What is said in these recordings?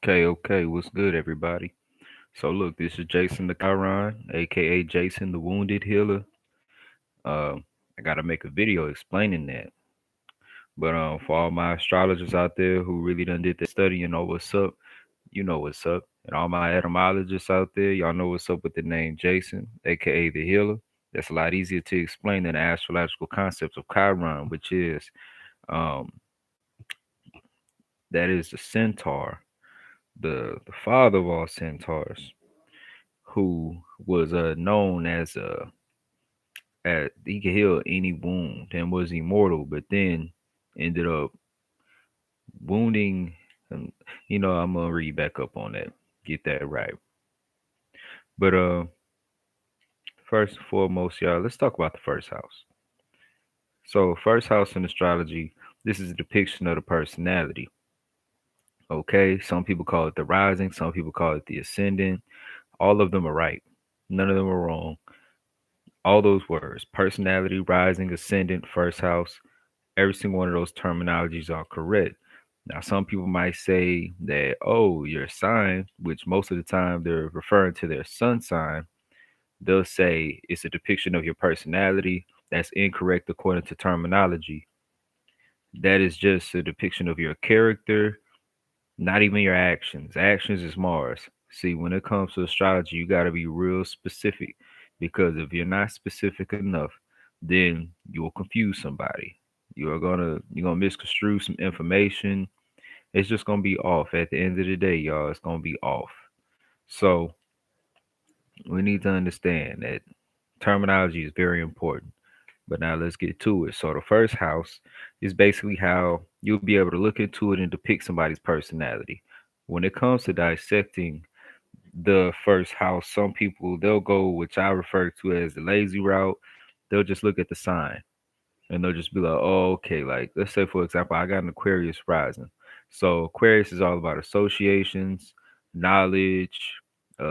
Okay. What's good, everybody? So, look, this is Jason the Chiron, aka Jason the Wounded Healer. I got to make a video explaining that. But for all my astrologers out there who really done did their study and know what's up, you know what's up. And all my etymologists out there, y'all know what's up with the name Jason, aka the Healer. That's a lot easier to explain than the astrological concepts of Chiron, which is um, that is the centaur, the father of all centaurs, who was known as he could heal any wound and was immortal, but then ended up wounding. And, I'm gonna read back up on that, get that right. But first and foremost, y'all, let's talk about the first house. So, first house in astrology, this is a depiction of the personality. Okay, some people call it the rising, some people call it the ascendant. All of them are right. None of them are wrong. All those words, personality, rising, ascendant, first house, every single one of those terminologies are correct. Now, some people might say that, oh, your sign, which most of the time they're referring to their sun sign, they'll say it's a depiction of your personality. That's incorrect according to terminology. That is just a depiction of your character, not even your actions. Actions is Mars. See, when it comes to astrology, you got to be real specific because if you're not specific enough, then you will confuse somebody. You're gonna misconstrue some information. It's just gonna be off. At the end of the day, y'all, it's gonna be off. So we need to understand that terminology is very important. But now let's get to it. So the first house is basically how you'll be able to look into it and depict somebody's personality. When it comes to dissecting the first house, some people they'll go, which I refer to as the lazy route. They'll just look at the sign and they'll just be like, oh, okay. Like, let's say, for example, I got an Aquarius rising. So, Aquarius is all about associations, knowledge,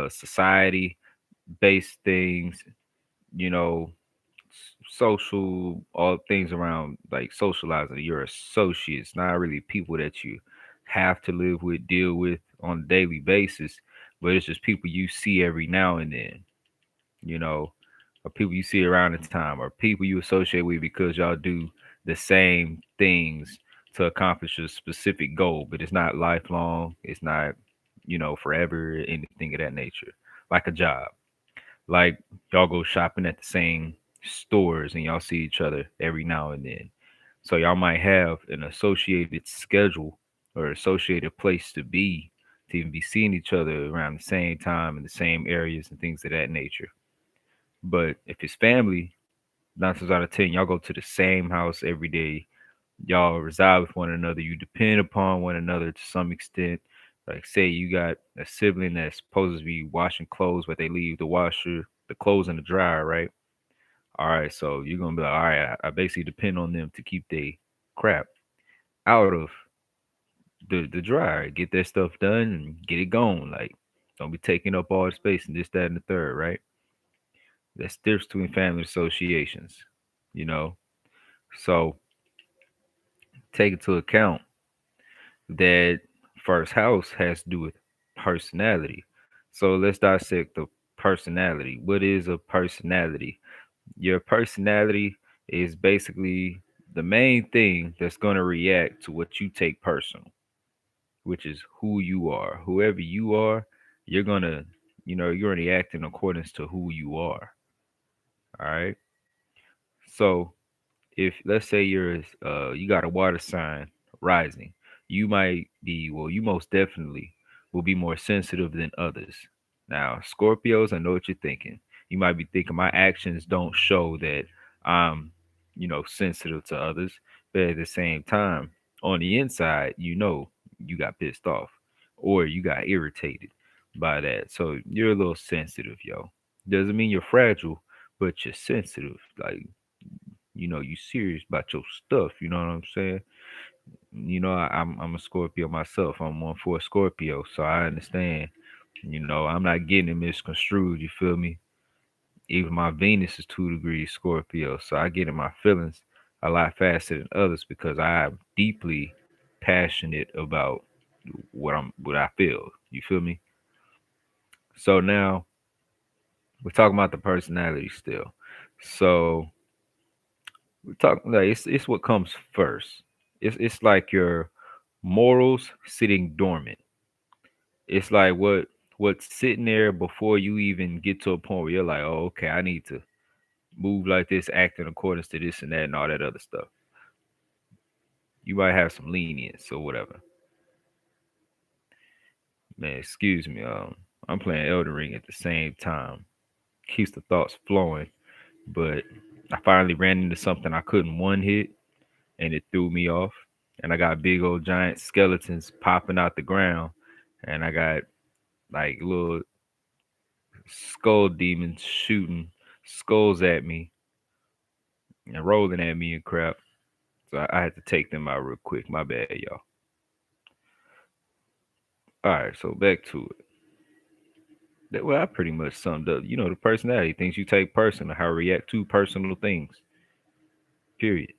society based things, you know, social, all things around like socializing. Your associates, not really people that you have to live with, deal with on a daily basis, but it's just people you see every now and then, you know, or people you see around the time, or people you associate with because y'all do the same things to accomplish a specific goal, but it's not lifelong, it's not, forever, anything of that nature. Like a job. Like y'all go shopping at the same stores and y'all see each other every now and then. So y'all might have an associated schedule or associated place to be to even be seeing each other around the same time in the same areas and things of that nature. But if it's family, 9 times out of 10, y'all go to the same house every day. Y'all reside with one another. You depend upon one another to some extent. Like, say you got a sibling that's supposed to be washing clothes, but they leave the clothes in the dryer, right? All right, so you're gonna be like, all right, I basically depend on them to keep their crap out of the dryer, get that stuff done and get it going. Like, don't be taking up all the space and this, that, and the third, right? That's the difference between family associations, you know. So take into account that first house has to do with personality. So let's dissect the personality. What is a personality? Your personality is basically the main thing that's going to react to what you take personal, which is who you are. Whoever you are, you're going to, you're going to react in accordance to who you are. All right. So if let's say you got a water sign rising, you might be, well, you most definitely will be more sensitive than others. Now, Scorpios, I know what you're thinking. You might be thinking my actions don't show that I'm, sensitive to others, but at the same time, on the inside, you got pissed off or you got irritated by that. So you're a little sensitive, yo. Doesn't mean you're fragile, but you're sensitive. Like, you serious about your stuff. You know what I'm saying? I'm a Scorpio myself. I'm one for a Scorpio, so I understand. I'm not getting it misconstrued. You feel me? Even my Venus is 2 degrees Scorpio, so I get in my feelings a lot faster than others because I'm deeply passionate about. what I feel. You feel me? So now we're talking about the personality still. So we talk like it's what comes first. It's like your morals sitting dormant. It's like what's sitting there before you even get to a point where you're like, oh, okay, I need to move like this, act in accordance to this and that and all that other stuff. You might have some lenience or whatever. Man, excuse me. I'm playing Elden Ring at the same time. Keeps the thoughts flowing, but I finally ran into something I couldn't one hit, and it threw me off. And I got big old giant skeletons popping out the ground, and I got like little skull demons shooting skulls at me and rolling at me and crap. So I had to take them out real quick. My bad, y'all. All right, so back to it. Well, I pretty much summed up. You know, the personality, things you take personal, how I react to personal things. Period.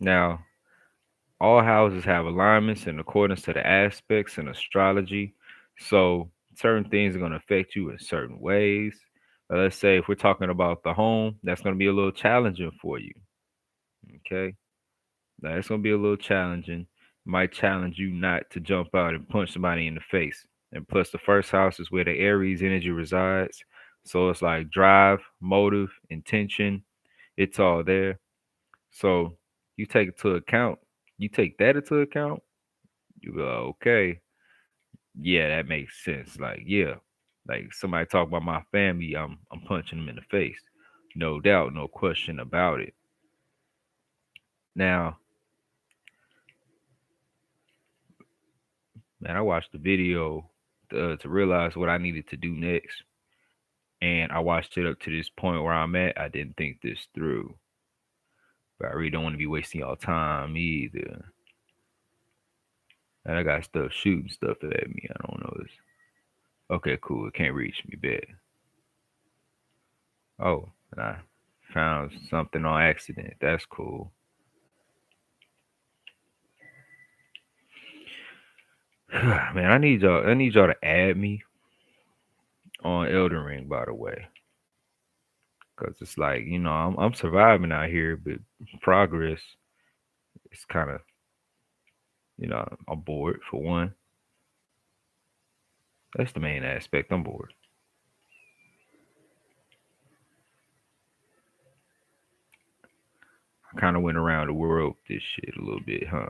Now, all houses have alignments in accordance to the aspects in astrology. So certain things are going to affect you in certain ways. Let's say if we're talking about the home, that's going to be a little challenging for you. Okay. Now it's going to be a little challenging. Might challenge you not to jump out and punch somebody in the face. And plus, the first house is where the Aries energy resides. So it's like drive, motive, intention. It's all there. So you take it to account. You take that into account. You go, okay, yeah, that makes sense. Like, yeah, like somebody talk about my family, I'm punching them in the face. No doubt, no question about it. Now, man, I watched the video to realize what I needed to do next, and I watched it up to this point where I'm at. I didn't think this through, but I really don't want to be wasting y'all time either. And I got stuff shooting stuff at me. I don't know this. Okay, cool. It can't reach me. Bet. Oh, and I found something on accident. That's cool. Man, I need y'all. I need y'all to add me on Elden Ring, by the way, because it's like I'm surviving out here, but progress is kind of I'm bored for one. That's the main aspect. I'm bored. I kind of went around the world with this shit a little bit, huh?